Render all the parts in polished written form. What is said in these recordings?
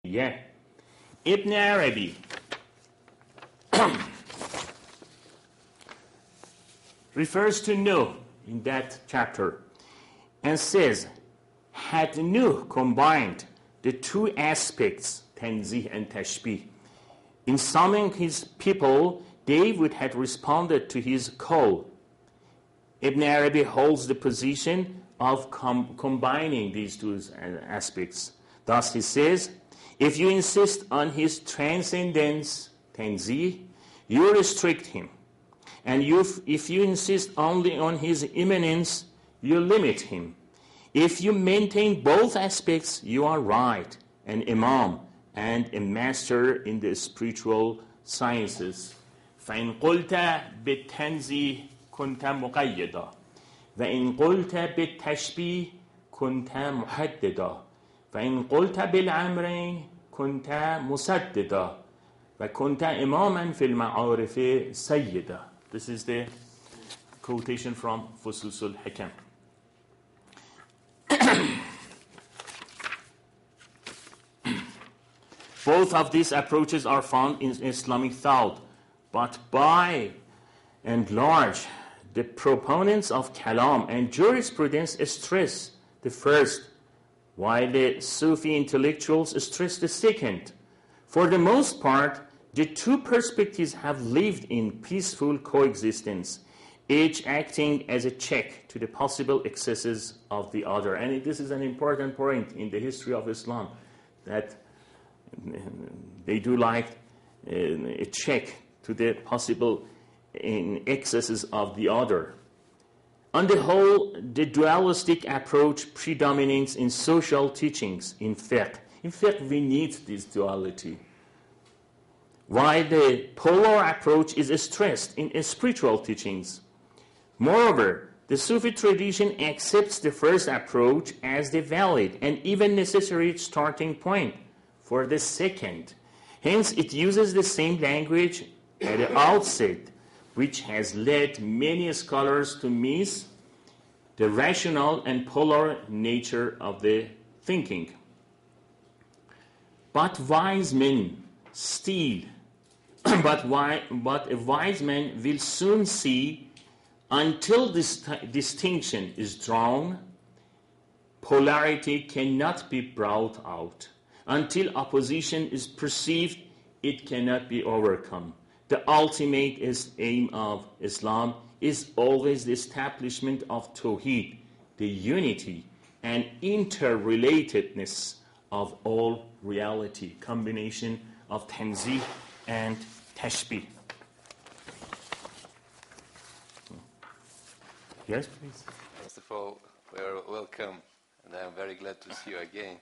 Yeah. Ibn Arabi refers to Nuh in that chapter and says, had Nuh combined the two aspects, tanzih and tashbih, in summoning his people, they would have responded to his call. Ibn Arabi holds the position of combining these two aspects. Thus he says, if you insist on his transcendence, tanzih, you restrict him. And if you insist only on his immanence, you limit him. If you maintain both aspects, you are right, an imam and a master in the spiritual sciences. فَإِنْ قُلْتَ بِالتَّنْزِيهِ كُنْتَ مُقَيَّدًا وَإِنْ قُلْتَ بِالتَّشْبِيهِ كُنْتَ مُحَدِّدًا وَإِنْ قُلْتَ بِالْأَمْرَيْنِ كُنْتَ مُسَدِّدًا وَكُنْتَ إِمَامًا فِي الْمَعَارِفِ سَيِّدًا. This is the quotation from Fusus al-Hikam. Both of these approaches are found in Islamic thought, but by and large, the proponents of Kalam and jurisprudence stress the first, while the Sufi intellectuals stress the second. For the most part, the two perspectives have lived in peaceful coexistence, each acting as a check to the possible excesses of the other. And this is an important point in the history of Islam, that they do like a check to the possible excesses of the other. On the whole, the dualistic approach predominates in social teachings, in fiqh. In fiqh, we need this duality. While the polar approach is stressed in spiritual teachings. Moreover, the Sufi tradition accepts the first approach as the valid and even necessary starting point for the second. Hence, it uses the same language at the outset, which has led many scholars to miss the rational and polar nature of the thinking. But wise men still, but a wise man will soon see, until this distinction is drawn, polarity cannot be brought out. Until opposition is perceived, it cannot be overcome. The ultimate aim of Islam is always the establishment of Tawheed, the unity and interrelatedness of all reality, combination of Tanzih and Tashbih. Yes, please. First of all, we're welcome, and I'm very glad to see you again.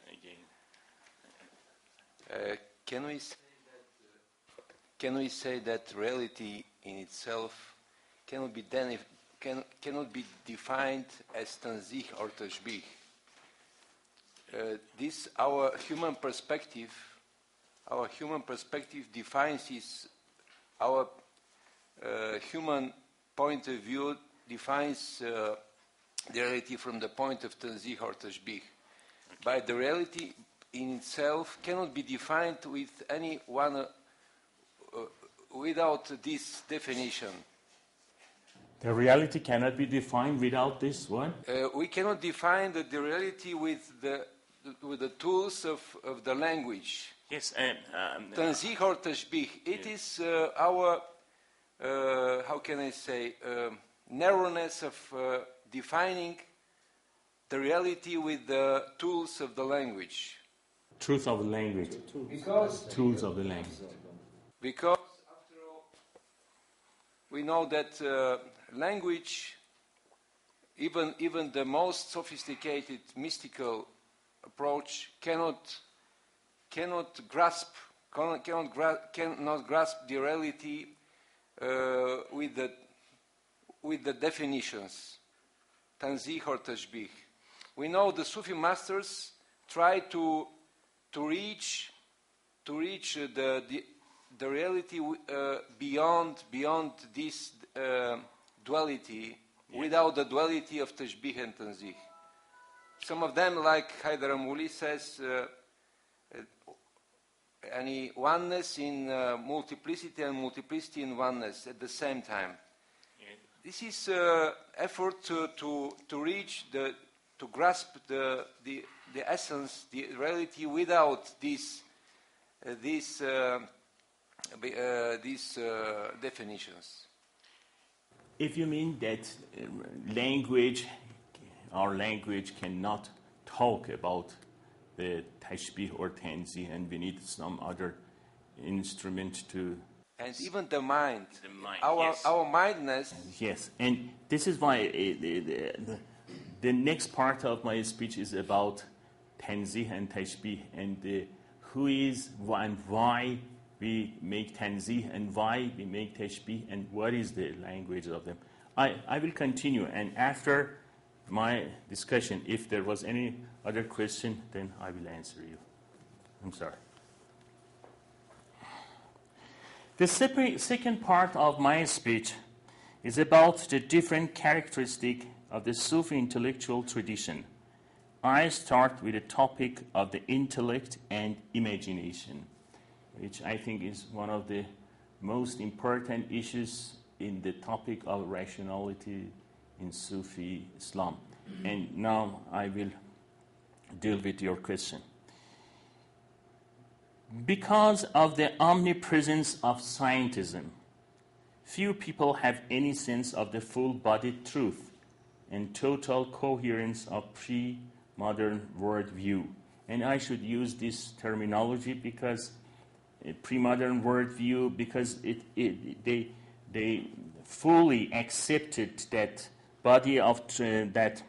Can we say that reality in itself cannot be defined as tanzih or tashbih? This our human perspective defines our human point of view defines the reality from the point of tanzih or tashbih. But the reality in itself cannot be defined with any one without this definition. The reality cannot be defined without this one? We cannot define the reality with the tools of the language. Yes. Tanzih or tashbih. It is our, how can I say, narrowness of defining the reality with the tools of the language. Truth of the language. Tools of the language. Because, after all, we know that language, even the most sophisticated mystical approach cannot grasp the reality with the definitions, tanzih or tashbih. We know the Sufi masters try to reach the reality beyond this duality, yes, without the duality of tashbih and tanzih. Some of them, like Haydar Amuli says, any oneness in multiplicity and multiplicity in oneness at the same time. Yeah. This is effort to reach to grasp the essence, the reality without these definitions. If you mean that our language cannot talk about the tashbih or tanzih, and we need some other instrument to... And even the mind. Yes. Our mindness. Yes, and this is why the next part of my speech is about tanzih and tashbih, and who is and why we make tanzih and why we make tashbih and what is the language of them. I will continue, and after my discussion, if there was any other question, then I will answer you. I'm sorry. The second part of my speech is about the different characteristics of the Sufi intellectual tradition. I start with the topic of the intellect and imagination, which I think is one of the most important issues in the topic of rationality in Sufi Islam. And now I will deal with your question. Because of the omnipresence of scientism, few people have any sense of the full-bodied truth and total coherence of pre-modern worldview. And I should use this terminology because pre-modern worldview, because they fully accepted that body of that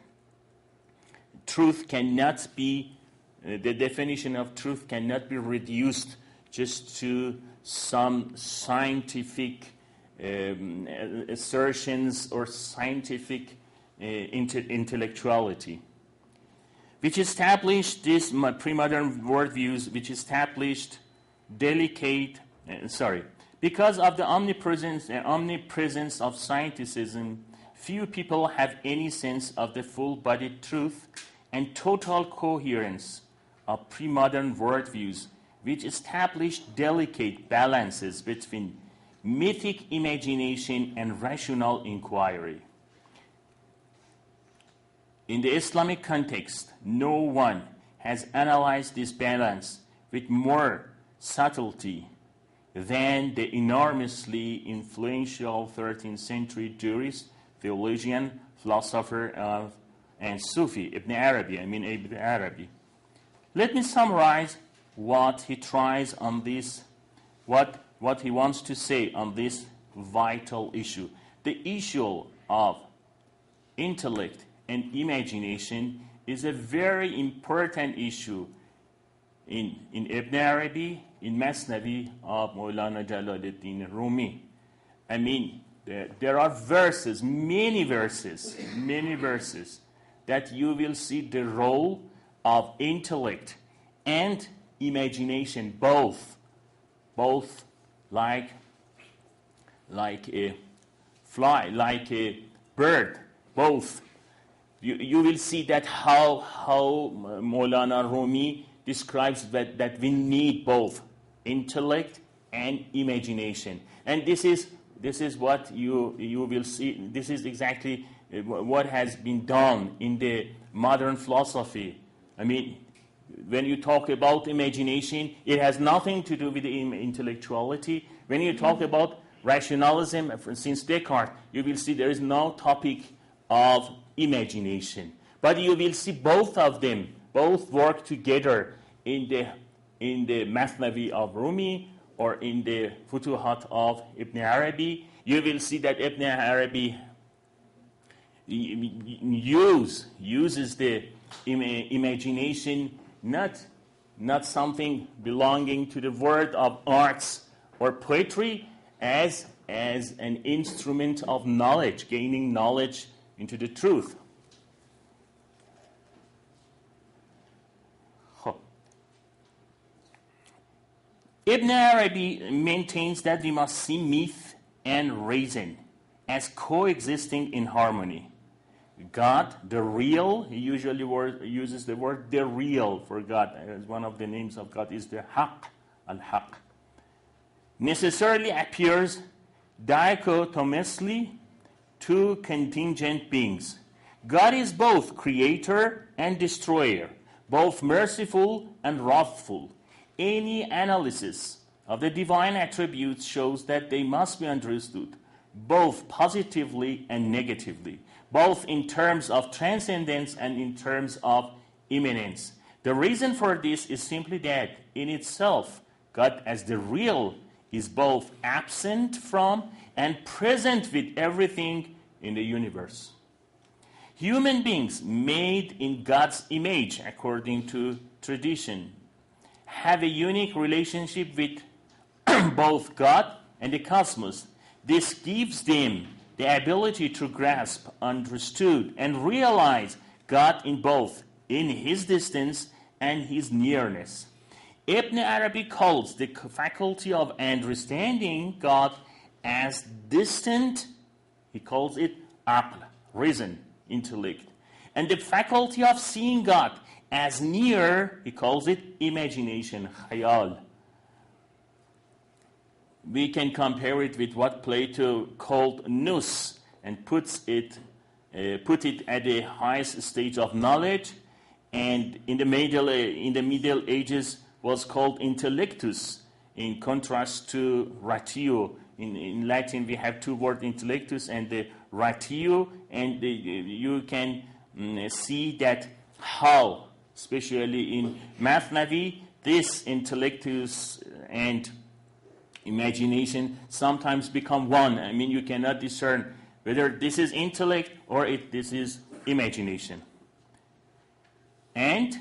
truth cannot be, the definition of truth cannot be reduced just to some scientific assertions or scientific intellectuality, which established this pre-modern worldviews, which established because of the omnipresence of scientism, few people have any sense of the full-bodied truth and total coherence of pre-modern worldviews, which establish delicate balances between mythic imagination and rational inquiry. In the Islamic context, no one has analyzed this balance with more subtlety than the enormously influential 13th century jurist, theologian, philosopher, and Sufi, Ibn Arabi. Let me summarize what he tries on this, what he wants to say on this vital issue. The issue of intellect and imagination is a very important issue in Ibn Arabi, in Masnavi of Maulana Jalaluddin Rumi. I mean, there are verses, many verses, that you will see the role of intellect and imagination, both like a fly, like a bird, both. You will see that how Maulana Rumi describes that we need both intellect and imagination. And this is what you will see. This is exactly what has been done in the modern philosophy. I mean, when you talk about imagination, it has nothing to do with the intellectuality. When you talk about rationalism, since Descartes, you will see there is no topic of imagination. But you will see both of them, both work together in the Masnavi of Rumi or in the Futuhat of Ibn Arabi. You will see that Ibn Arabi uses the imagination not something belonging to the world of arts or poetry as an instrument of knowledge, gaining knowledge into the truth. Ibn Arabi maintains that we must see myth and reason as coexisting in harmony. God, the real, he usually uses the word the real for God, as one of the names of God is the Haqq, al-haq, necessarily appears dichotomously two contingent beings. God is both creator and destroyer, both merciful and wrathful. Any analysis of the divine attributes shows that they must be understood both positively and negatively, both in terms of transcendence and in terms of immanence. The reason for this is simply that in itself, God as the real is both absent from and present with everything in the universe. Human beings made in God's image, according to tradition, have a unique relationship with both God and the cosmos. This gives them the ability to grasp, understood, and realize God in both, in his distance and his nearness. Ibn Arabi calls the faculty of understanding God as distant. He calls it aql, reason, intellect. And the faculty of seeing God as near, he calls it imagination, khayal. We can compare it with what Plato called nous and put it at the highest stage of knowledge, and in the Middle Ages was called intellectus, in contrast to ratio. In Latin we have two words, intellectus and the ratio, and you can see that how, especially in Mathnavi, this intellectus and imagination sometimes become one. I mean, you cannot discern whether this is intellect or this is imagination. And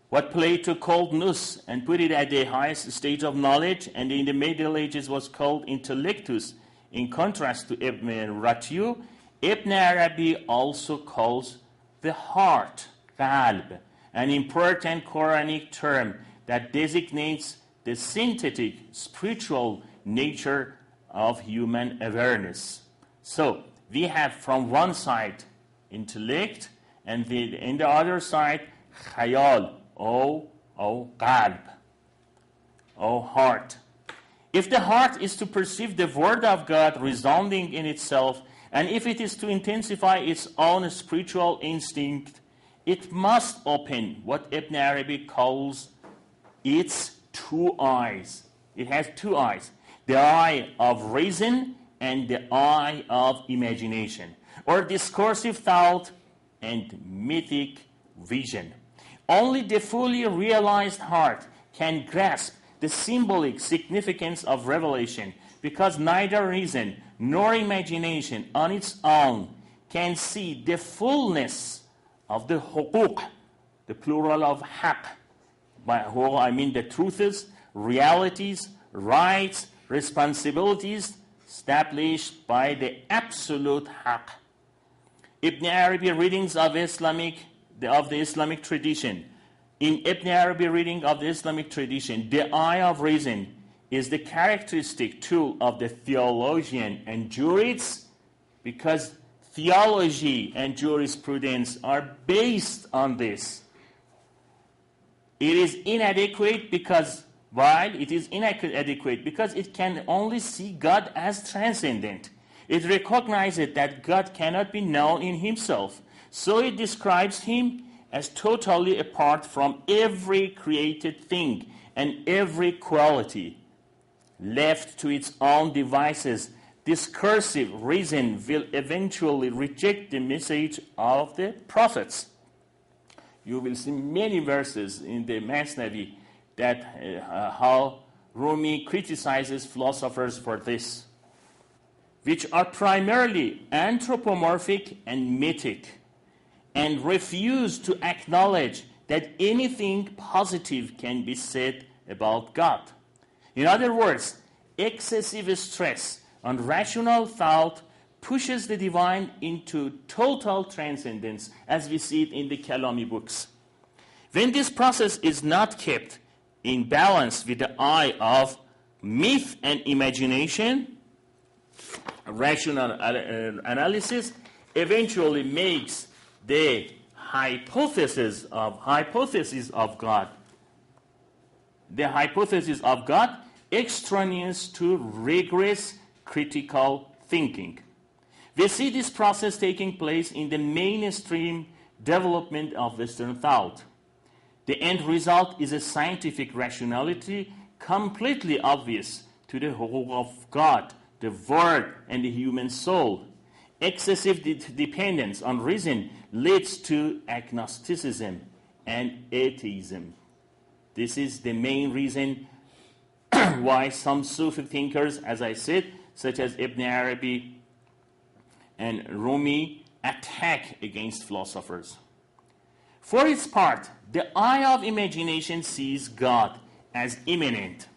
what Plato called nous and put it at the highest stage of knowledge, and in the Middle Ages was called intellectus, in contrast to ratio, Ibn Arabi also calls the heart, qalb, an important Quranic term that designates the synthetic spiritual nature of human awareness. So we have from one side intellect, and in the other side khayal, qalb, heart. If the heart is to perceive the word of God resounding in itself, and if it is to intensify its own spiritual instinct, it must open what Ibn Arabi calls its two eyes. It has two eyes, the eye of reason and the eye of imagination, or discursive thought and mythic vision. Only the fully realized heart can grasp the symbolic significance of revelation, because neither reason nor imagination on its own can see the fullness of the huquq, the plural of haq. By huquq I mean the truths, realities, rights, responsibilities established by the absolute haq. Ibn Arabi readings of the Islamic tradition. In Ibn Arabi reading of the Islamic tradition, the eye of reason is the characteristic tool of the theologian and jurist, because theology and jurisprudence are based on this. It is inadequate because it can only see God as transcendent. It recognizes that God cannot be known in himself, so it describes him as totally apart from every created thing and every quality. Left to its own devices, discursive reason will eventually reject the message of the prophets. You will see many verses in the Masnavi that how Rumi criticizes philosophers for this, which are primarily anthropomorphic and mythic, and refuse to acknowledge that anything positive can be said about God. In other words, excessive stress on rational thought pushes the divine into total transcendence, as we see it in the Kalami books. When this process is not kept in balance with the eye of myth and imagination, rational analysis eventually makes the hypothesis of God the hypothesis of God extraneous to rigorous critical thinking. We see this process taking place in the mainstream development of Western thought. The end result is a scientific rationality completely obvious to the whole of God, the Word, and the human soul. Excessive dependence on reason leads to agnosticism and atheism. This is the main reason why some Sufi thinkers, as I said, such as Ibn Arabi and Rumi, attack against philosophers. For its part, the eye of imagination sees God as immanent.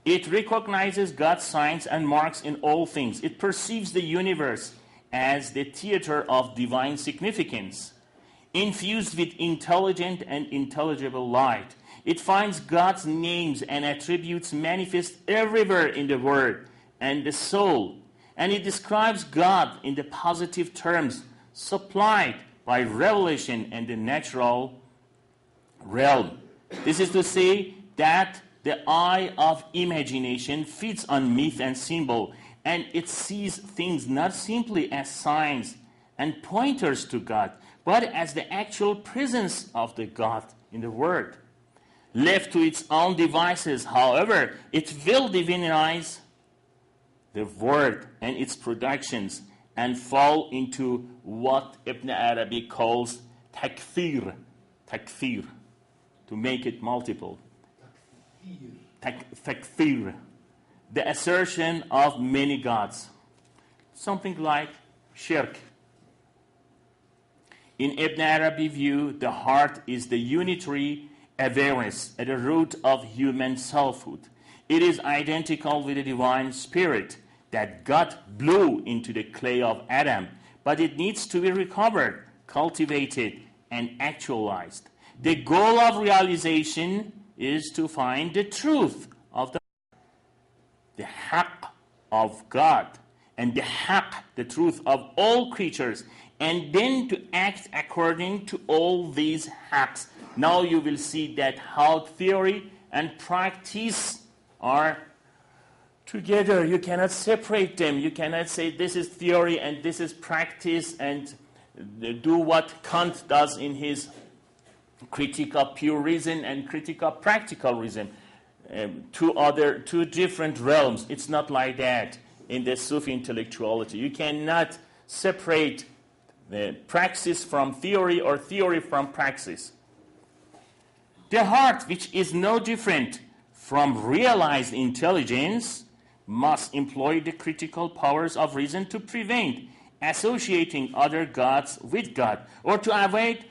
It recognizes God's signs and marks in all things. It perceives the universe as the theater of divine significance, infused with intelligent and intelligible light. It finds God's names and attributes manifest everywhere in the Word and the soul, and it describes God in the positive terms supplied by revelation and the natural realm. This is to say that the eye of imagination feeds on myth and symbol, and it sees things not simply as signs and pointers to God, but as the actual presence of the God in the Word. Left to its own devices, however, it will divinize the Word and its productions and fall into what Ibn Arabi calls takfir, to make it multiple. Takfir, the assertion of many gods, something like shirk. In Ibn Arabi view, the heart is the unitary awareness at the root of human selfhood. It is identical with the divine spirit that God blew into the clay of Adam, but it needs to be recovered, cultivated, and actualized. The goal of realization is to find the truth of the haqq of God, and the haqq, the truth of all creatures, and then to act according to all these haqqs. Now you will see that how theory and practice are together. You cannot separate them. You cannot say this is theory and this is practice, and do what Kant does in his critique of pure reason and critique of practical reason. Two different realms. It's not like that in the Sufi intellectuality. You cannot separate the praxis from theory or theory from praxis. The heart, which is no different from realized intelligence, must employ the critical powers of reason to prevent associating other gods with God, or to avoid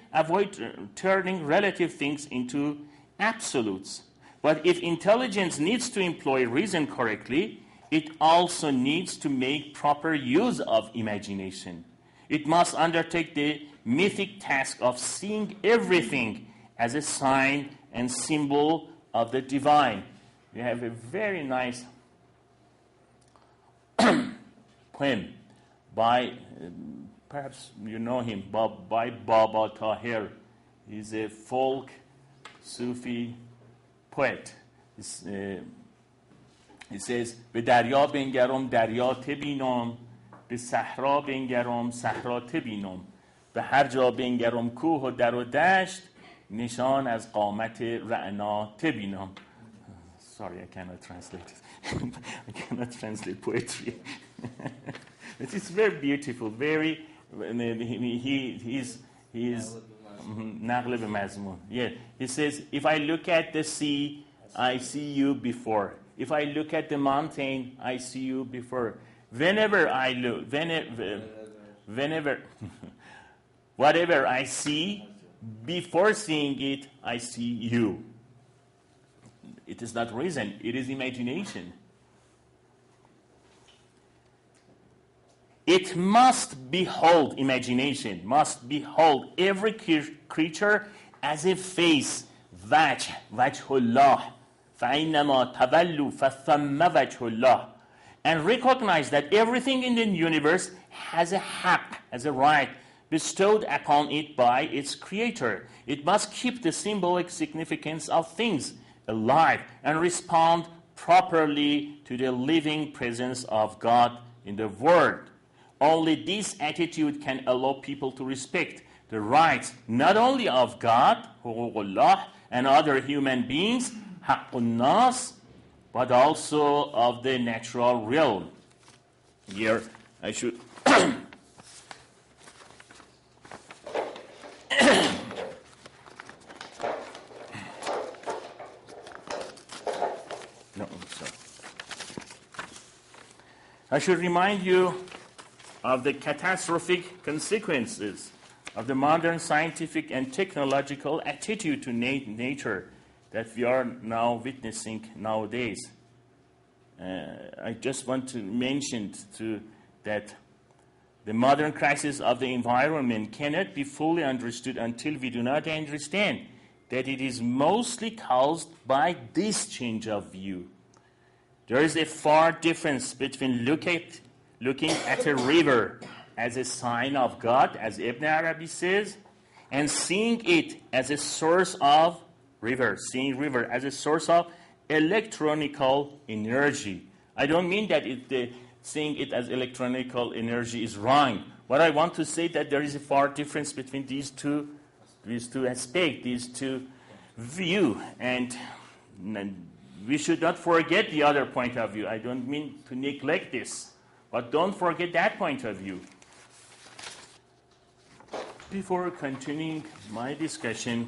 turning relative things into absolutes. But if intelligence needs to employ reason correctly, it also needs to make proper use of imagination. It must undertake the mythic task of seeing everything as a sign and symbol of the divine. We have a very nice poem by, perhaps you know him, by Baba Tahir. He's a folk Sufi poet. He says, به دریا بنگرم دریا تبینم، به صحرا بنگرم صحرا تبینم، به هر جا بنگرم کوه و در و دشت، نشان از قامت رعنا تبینم. Sorry, I cannot translate it. I cannot translate poetry. It is very beautiful, very, he's نقل به مضمون. Yeah, he says, if I look at the sea, I see you before. If I look at the mountain, I see you before. Whenever I look, whenever, whatever I see, before seeing it, I see you. It is not reason, it is imagination. It must behold, imagination must behold every creature as a face, wajhullah, فَإِنَّمَا تَوَلُّوا فَثَمَّ وَجْهُ اللَّهِ, and recognize that everything in the universe has a haqq, has a right bestowed upon it by its creator. It must keep the symbolic significance of things alive and respond properly to the living presence of God in the world. Only this attitude can allow people to respect the rights not only of God, Huququllah, and other human beings, Haqqun Nas, but also of the natural realm. Here I should I should remind you of the catastrophic consequences of the modern scientific and technological attitude to nature that we are now witnessing nowadays. I just want to mention that the modern crisis of the environment cannot be fully understood until we do not understand that it is mostly caused by this change of view. There is a far difference between looking at a river as a sign of God, as Ibn Arabi says, and seeing it as a source of seeing river as a source of electronical energy. I don't mean that seeing it as electronical energy is wrong. What I want to say that there is a far difference between these two aspects, these two views, and we should not forget the other point of view. I don't mean to neglect this, but don't forget that point of view. Before continuing my discussion,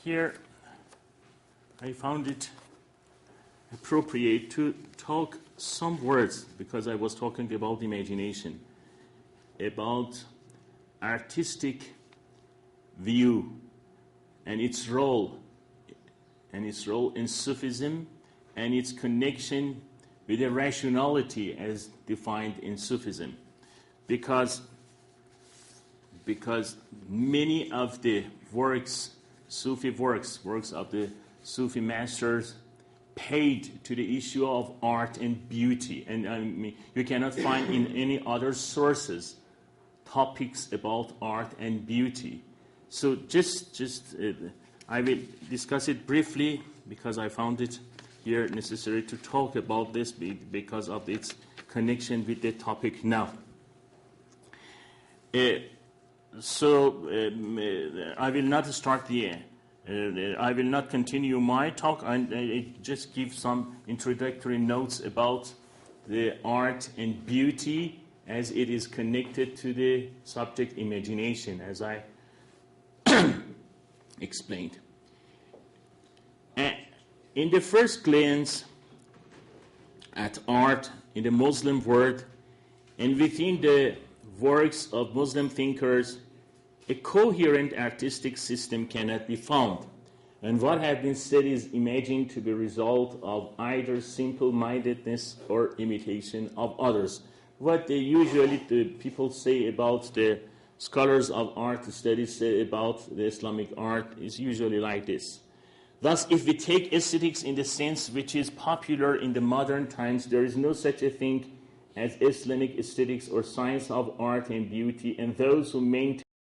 here I found it appropriate to talk some words, because I was talking about imagination, about artistic view and its role in Sufism and its connection with the rationality as defined in Sufism. Because many of the Sufi works of the Sufi masters paid to the issue of art and beauty. And you cannot find in any other sources topics about art and beauty. So I will discuss it briefly because I found it here necessary to talk about this because of its connection with the topic now. I will not start I will not continue my talk. I just give some introductory notes about the art and beauty as it is connected to the subject imagination, as I explained. In the first glance at art in the Muslim world and within the works of Muslim thinkers, a coherent artistic system cannot be found. And what has been said is imagined to be a result of either simple-mindedness or imitation of others. What the people say about the scholars of art studies say about the Islamic art is usually like this. Thus, if we take aesthetics in the sense which is popular in the modern times, there is no such a thing as Islamic aesthetics or science of art and beauty, and those who maintain